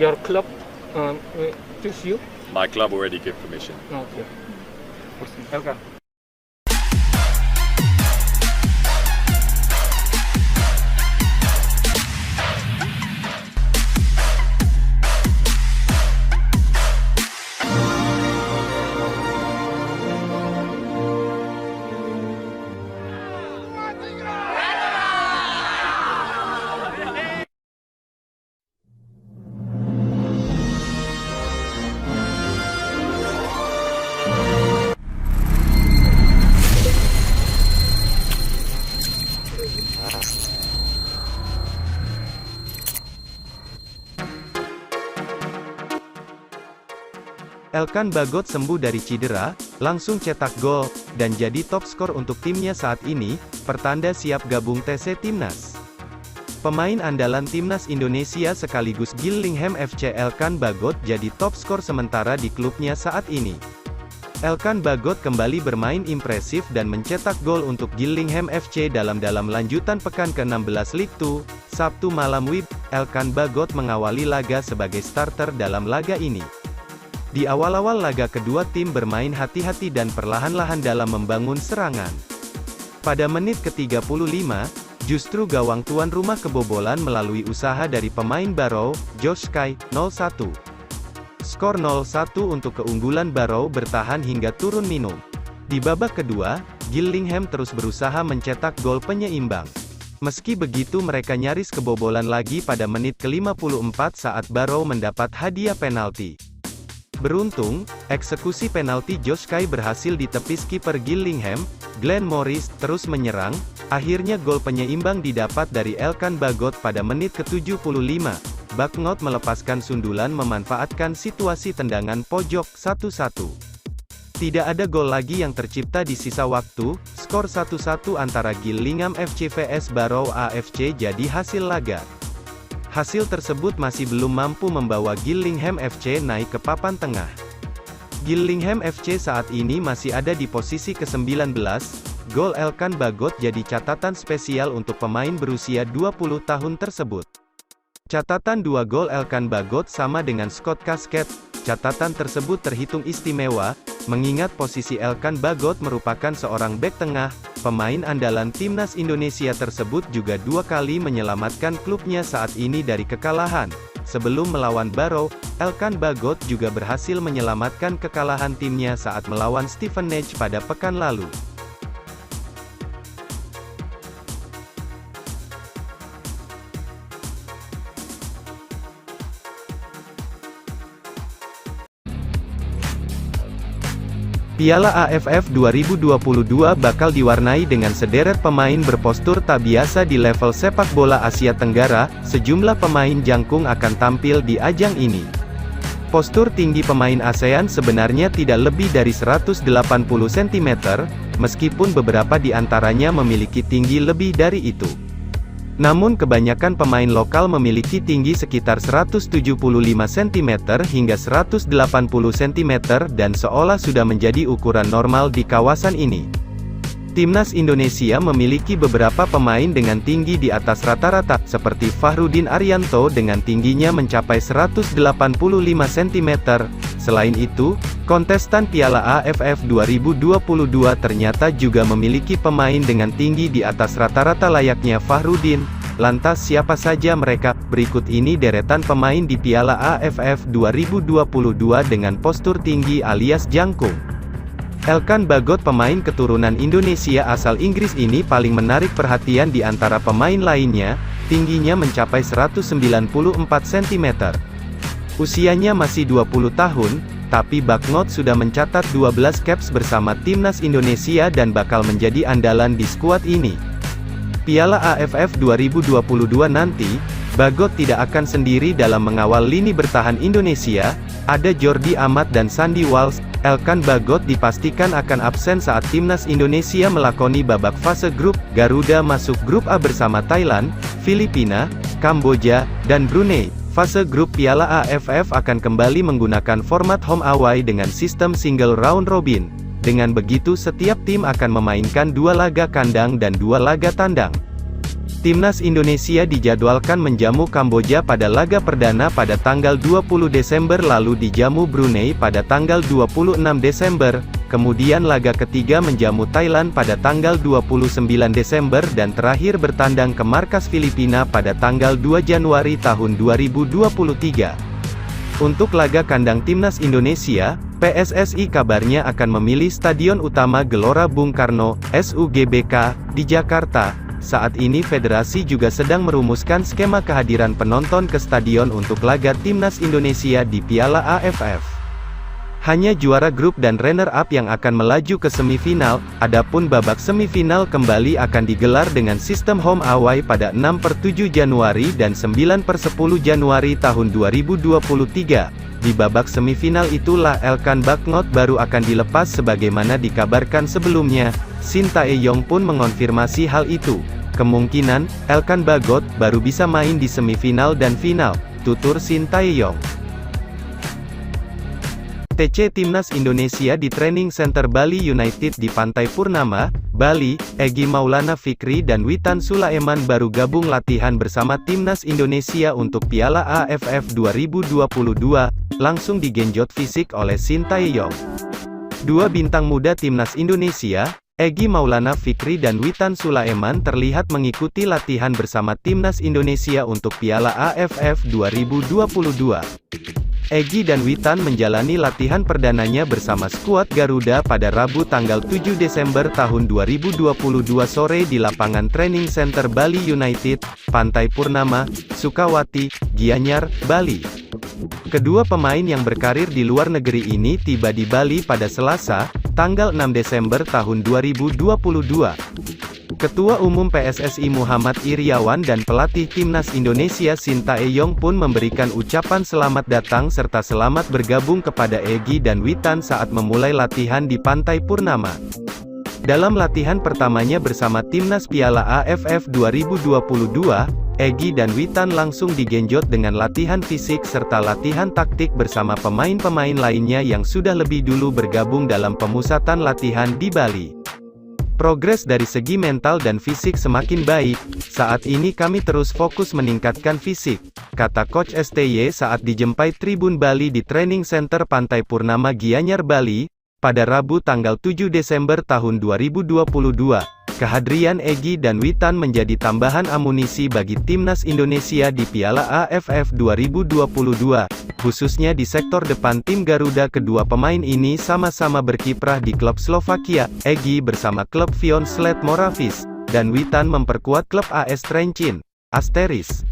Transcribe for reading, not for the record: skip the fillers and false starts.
your club choose you? My club already give permission. Okay. Welcome. Elkan Bagot sembuh dari cedera, langsung cetak gol, dan jadi top skor untuk timnya saat ini, pertanda siap gabung TC Timnas. Pemain andalan Timnas Indonesia sekaligus Gillingham FC Elkan Bagot jadi top skor sementara di klubnya saat ini. Elkan Bagot kembali bermain impresif dan mencetak gol untuk Gillingham FC dalam lanjutan pekan ke-16 Ligue 2, Sabtu malam WIB. Elkan Bagot mengawali laga sebagai starter dalam laga ini. Di awal-awal laga kedua tim bermain hati-hati dan perlahan-lahan dalam membangun serangan. Pada menit ke-35, justru gawang tuan rumah kebobolan melalui usaha dari pemain Barrow, Josh Sky, 0-1. Skor 0-1 untuk keunggulan Barrow bertahan hingga turun minum. Di babak kedua, Gillingham terus berusaha mencetak gol penyeimbang. Meski begitu mereka nyaris kebobolan lagi pada menit ke-54 saat Barrow mendapat hadiah penalti. Beruntung, eksekusi penalti Josh Sky berhasil ditepis kiper Gillingham, Glenn Morris, terus menyerang. Akhirnya gol penyeimbang didapat dari Elkan Bagot pada menit ke-75. Bagnot melepaskan sundulan memanfaatkan situasi tendangan pojok 1-1. Tidak ada gol lagi yang tercipta di sisa waktu, skor 1-1 antara Gillingham FC vs Barrow AFC jadi hasil laga. Hasil tersebut masih belum mampu membawa Gillingham FC naik ke papan tengah. Gillingham FC saat ini masih ada di posisi ke-19, gol Elkan Bagot jadi catatan spesial untuk pemain berusia 20 tahun tersebut. Catatan 2 gol Elkan Bagot sama dengan Scott Casket. Catatan tersebut terhitung istimewa, mengingat posisi Elkan Bagot merupakan seorang bek tengah. Pemain andalan Timnas Indonesia tersebut juga 2 kali menyelamatkan klubnya saat ini dari kekalahan. Sebelum melawan Barrow, Elkan Bagot juga berhasil menyelamatkan kekalahan timnya saat melawan Stevenage pada pekan lalu. Piala AFF 2022 bakal diwarnai dengan sederet pemain berpostur tak biasa di level sepak bola Asia Tenggara. Sejumlah pemain jangkung akan tampil di ajang ini. Postur tinggi pemain ASEAN sebenarnya tidak lebih dari 180 cm, meskipun beberapa di antaranya memiliki tinggi lebih dari itu. Namun kebanyakan pemain lokal memiliki tinggi sekitar 175 cm hingga 180 cm dan seolah sudah menjadi ukuran normal di kawasan ini. Timnas Indonesia memiliki beberapa pemain dengan tinggi di atas rata-rata, seperti Fahrudin Arianto dengan tingginya mencapai 185 cm. Selain itu, kontestan Piala AFF 2022 ternyata juga memiliki pemain dengan tinggi di atas rata-rata layaknya Fahrudin. Lantas siapa saja mereka? Berikut ini deretan pemain di Piala AFF 2022 dengan postur tinggi alias jangkung. Elkan Bagot, pemain keturunan Indonesia asal Inggris ini paling menarik perhatian di antara pemain lainnya, tingginya mencapai 194 cm. Usianya masih 20 tahun, tapi Bagnot sudah mencatat 12 caps bersama Timnas Indonesia dan bakal menjadi andalan di skuad ini. Piala AFF 2022 nanti, Bagot tidak akan sendiri dalam mengawal lini bertahan Indonesia, ada Jordi Amat dan Sandy Walsh. Elkan Bagot dipastikan akan absen saat Timnas Indonesia melakoni babak fase grup. Garuda masuk grup A bersama Thailand, Filipina, Kamboja, dan Brunei. Fase grup Piala AFF akan kembali menggunakan format home away dengan sistem single round robin. Dengan begitu setiap tim akan memainkan 2 laga kandang dan 2 laga tandang. Timnas Indonesia dijadwalkan menjamu Kamboja pada laga perdana pada tanggal 20 Desember lalu dijamu Brunei pada tanggal 26 Desember, kemudian laga ketiga menjamu Thailand pada tanggal 29 Desember dan terakhir bertandang ke markas Filipina pada tanggal 2 Januari tahun 2023. Untuk laga kandang Timnas Indonesia, PSSI kabarnya akan memilih Stadion Utama Gelora Bung Karno, SUGBK, di Jakarta. Saat ini federasi juga sedang merumuskan skema kehadiran penonton ke stadion untuk laga Timnas Indonesia di Piala AFF. Hanya juara grup dan runner-up yang akan melaju ke semifinal, adapun babak semifinal kembali akan digelar dengan sistem home away pada 6/7 Januari dan 9/10 Januari tahun 2023. Di babak semifinal itulah Elkan Bagnot baru akan dilepas sebagaimana dikabarkan sebelumnya. Shin Tae-yong pun mengonfirmasi hal itu. Kemungkinan, Elkan Bagot baru bisa main di semifinal dan final, tutur Shin Tae-yong. TC Timnas Indonesia di Training Center Bali United di Pantai Purnama, Bali. Egy Maulana Fikri dan Witan Sulaiman baru gabung latihan bersama Timnas Indonesia untuk Piala AFF 2022, langsung digenjot fisik oleh Shin Tae-yong. Dua bintang muda Timnas Indonesia, Egy Maulana Fikri dan Witan Sulaiman terlihat mengikuti latihan bersama Timnas Indonesia untuk Piala AFF 2022. Egy dan Witan menjalani latihan perdananya bersama skuad Garuda pada Rabu tanggal 7 Desember tahun 2022 sore di lapangan Training Center Bali United, Pantai Purnama, Sukawati, Gianyar, Bali. Kedua pemain yang berkarir di luar negeri ini tiba di Bali pada Selasa, tanggal 6 Desember tahun 2022. Ketua Umum PSSI Muhammad Iriawan dan pelatih Timnas Indonesia Shin Tae-yong pun memberikan ucapan selamat datang serta selamat bergabung kepada Egy dan Witan saat memulai latihan di Pantai Purnama. Dalam latihan pertamanya bersama Timnas Piala AFF 2022, Egy dan Witan langsung digenjot dengan latihan fisik serta latihan taktik bersama pemain-pemain lainnya yang sudah lebih dulu bergabung dalam pemusatan latihan di Bali. Progres dari segi mental dan fisik semakin baik. Saat ini kami terus fokus meningkatkan fisik, kata Coach STY saat dijempai Tribun Bali di Training Center Pantai Purnama Gianyar, Bali, pada Rabu tanggal 7 Desember tahun 2022. Kehadiran Egy dan Witan menjadi tambahan amunisi bagi Timnas Indonesia di Piala AFF 2022, khususnya di sektor depan tim Garuda. Kedua pemain ini sama-sama berkiprah di klub Slovakia, Egy bersama klub Vion Sled Moravice, dan Witan memperkuat klub AS Trencin, Asteris.